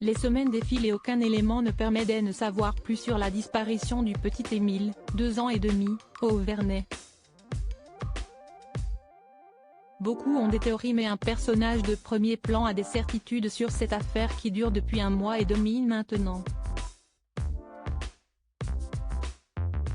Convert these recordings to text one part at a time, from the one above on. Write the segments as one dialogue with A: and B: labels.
A: Les semaines défilent et aucun élément ne permet de savoir plus sur la disparition du petit Émile, 2 ans et demi, au Auvernais. Beaucoup ont des théories mais un personnage de premier plan a des certitudes sur cette affaire qui dure depuis 1 mois et demi maintenant.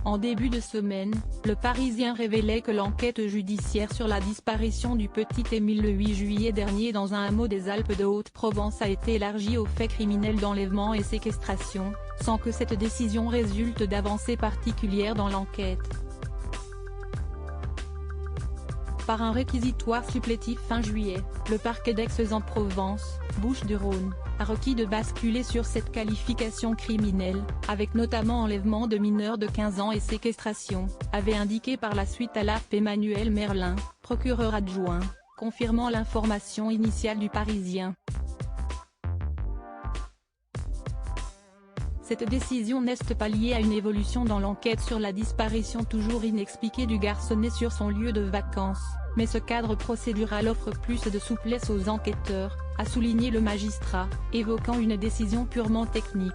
A: En début de semaine, le Parisien révélait que l'enquête judiciaire sur la disparition du petit Émile le 8 juillet dernier dans un hameau des Alpes de Haute-Provence a été élargie aux faits criminels d'enlèvement et séquestration, sans que cette décision résulte d'avancées particulières dans l'enquête. Par un réquisitoire supplétif fin juillet, le parquet d'Aix-en-Provence, Bouches-du-Rhône, a requis de basculer sur cette qualification criminelle, avec notamment enlèvement de mineurs de 15 ans et séquestration, avait indiqué par la suite à l'AFP Emmanuel Merlin, procureur adjoint, confirmant l'information initiale du Parisien. Cette décision n'est pas liée à une évolution dans l'enquête sur la disparition toujours inexpliquée du garçonnet sur son lieu de vacances, mais ce cadre procédural offre plus de souplesse aux enquêteurs, a souligné le magistrat, évoquant une décision purement technique.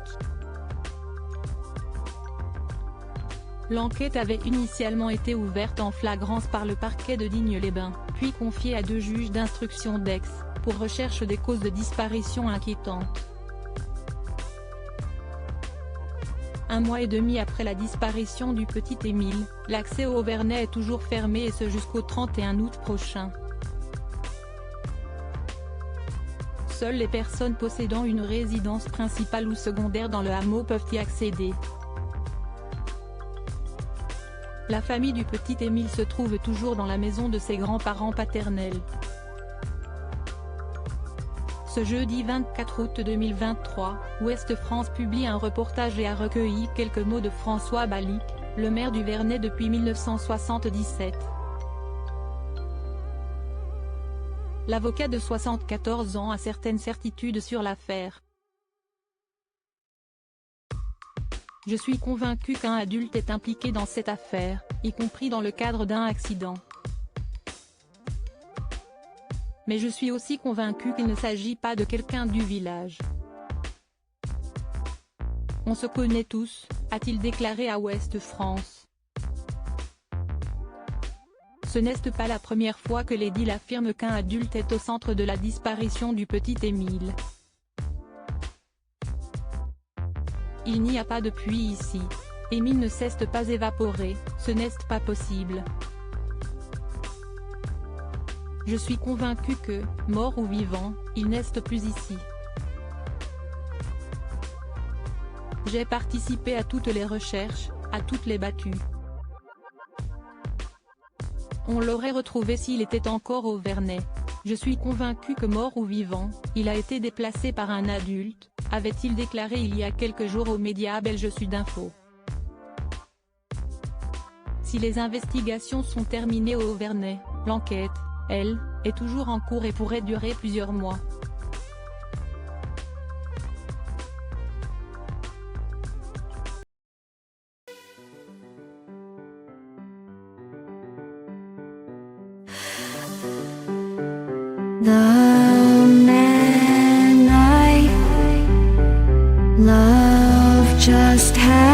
A: L'enquête avait initialement été ouverte en flagrance par le parquet de Digne-les-Bains, puis confiée à 2 juges d'instruction d'Aix, pour recherche des causes de disparition inquiétantes. 1 mois et demi après la disparition du petit Émile, l'accès au Auvernais est toujours fermé et ce jusqu'au 31 août prochain. Seules les personnes possédant une résidence principale ou secondaire dans le hameau peuvent y accéder. La famille du petit Émile se trouve toujours dans la maison de ses grands-parents paternels. Ce jeudi 24 août 2023, Ouest France publie un reportage et a recueilli quelques mots de François Balic, le maire du Vernay depuis 1977. L'avocat de 74 ans a certaines certitudes sur l'affaire. Je suis convaincu qu'un adulte est impliqué dans cette affaire, y compris dans le cadre d'un accident. Mais je suis aussi convaincu qu'il ne s'agit pas de quelqu'un du village. On se connaît tous, a-t-il déclaré à Ouest France. Ce n'est pas la première fois que l'édile affirme qu'un adulte est au centre de la disparition du petit Émile. Il n'y a pas de puits ici. Émile ne cesse pas évaporer, ce n'est pas possible. Je suis convaincu que, mort ou vivant, il n'est plus ici. J'ai participé à toutes les recherches, à toutes les battues. On l'aurait retrouvé s'il était encore au Vernay. Je suis convaincu que mort ou vivant, il a été déplacé par un adulte, avait-il déclaré il y a quelques jours aux médias belges Sudinfo. Si les investigations sont terminées au Vernay, l'enquête, elle, est toujours en cours et pourrait durer plusieurs mois.
B: The man I love just had